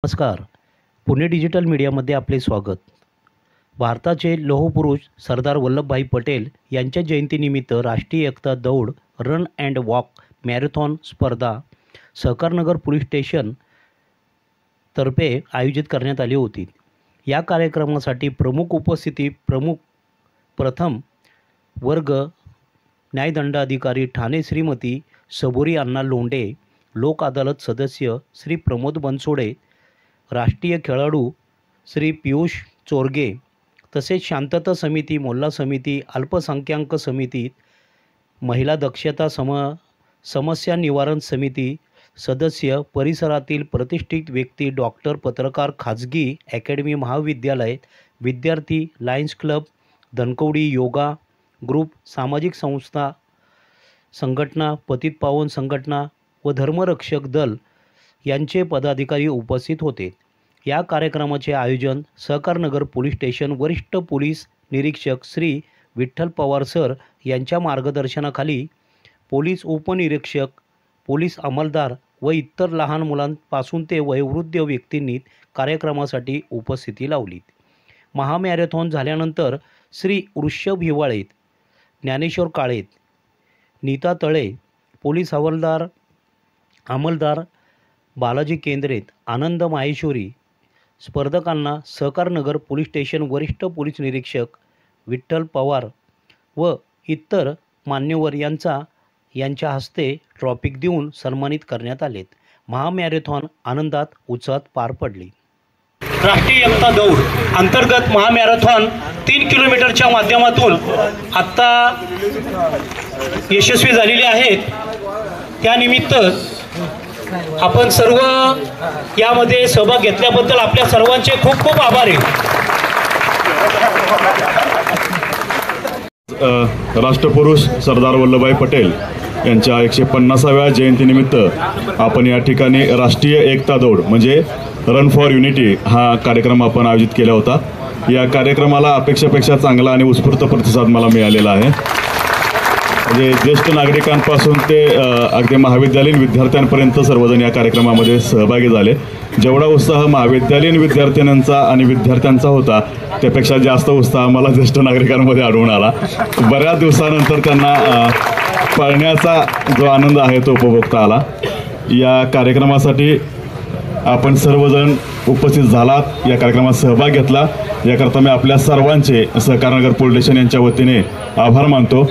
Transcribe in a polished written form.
नमस्कार. पुणे डिजिटल मीडियामध्ये आपले स्वागत. भारताचे लोहपुरुष सरदार वल्लभभाई पटेल यांच्या जयंतीनिमित्त राष्ट्रीय एकता दौड रन अँड वॉक मॅरेथॉन स्पर्धा सहकारनगर पोलीस स्टेशन तर्फे आयोजित करण्यात आली होती. या कार्यक्रमासाठी प्रमुख उपस्थिती प्रथम वर्ग न्यायदंडाधिकारी ठाणे श्रीमती सबुरी अण्णा लोंढे, लोक अदालत सदस्य श्री प्रमोद बनसोडे, राष्ट्रीय खेळाडू श्री पियुष चोरगे, तसेच शांतता समिती, मोल्ला समिती, अल्पसंख्याक समिती, महिला दक्षता समस्या निवारण समिती सदस्य, परिसरातील प्रतिष्ठित व्यक्ती, डॉक्टर, पत्रकार, खाजगी अकॅडमी, महाविद्यालय, विद्यार्थी, lions club, Dhankawadi, yoga group, सामाजिक संस्था, संघटना, पतित पावन संघटना व धर्मरक्षक दल यांचे पदाधिकारी उपस्थित होते. या कार्यक्रमाचे आयोजन सहकारनगर पोलीस स्टेशन वरिष्ठ पोलीस निरीक्षक श्री विठ्ठल पवार सर यांच्या मार्गदर्शनाखाली पोलीस उपनिरीक्षक, पोलीस अंमलदार व इतर लहान मुलांपासून ते वयोवृद्ध व्यक्तींनी कार्यक्रमासाठी उपस्थिती लावली. महामॅरेथॉन झाल्यानंतर श्री वृषभ हिवाळे, ज्ञानेश्वर काळे, नीता तळे, पोलीस अंमलदार बालाजी केंद्रे, आनंद माहेश्वरी स्पर्धकांना सहकारनगर पोलीस स्टेशन वरिष्ठ पोलीस निरीक्षक विठ्ठल पवार व इतर मान्यवर यांच्या हस्ते ट्रॉफी देऊन सन्मानित करण्यात आले. महामॅरेथॉन आनंदात उत्साहात पार पडली. राष्ट्रीय एकता दौड अंतर्गत महामॅरेथॉन 3 किलोमीटरच्या माध्यमातून आत्ता यशस्वी झालेली आहेत. त्यानिमित्त आपण सर्व यामध्ये सहभाग घेतल्याबद्दल आपल्या सर्वांचे खूप खूप आभार आहे. राष्ट्रपुरुष सरदार वल्लभभाई पटेल यांच्या 150व्या जयंतीनिमित्त आपण या ठिकाणी राष्ट्रीय एकता दौड म्हणजे रन फॉर युनिटी हा कार्यक्रम आपण आयोजित केला होता. या कार्यक्रमाला अपेक्षेपेक्षा चांगला आणि उत्स्फूर्त प्रतिसाद मला मिळालेला आहे. म्हणजे ज्येष्ठ नागरिकांपासून ते अगदी महाविद्यालयीन विद्यार्थ्यांपर्यंत सर्वजण या कार्यक्रमामध्ये सहभागी झाले. जेवढा उत्साह महाविद्यालयीन विद्यार्थिनींचा आणि विद्यार्थ्यांचा होता त्यापेक्षा जास्त उत्साह मला ज्येष्ठ नागरिकांमध्ये आढळून आला. बऱ्याच दिवसानंतर त्यांना पळण्याचा जो आनंद आहे तो उपभोगता आला. या कार्यक्रमासाठी आपण सर्वजण उपस्थित झालात, या कार्यक्रमात सहभाग घेतला, याकरता मी आपल्या सर्वांचे सहकारनगर पोलीस स्टेशन यांच्या वतीने आभार मानतो.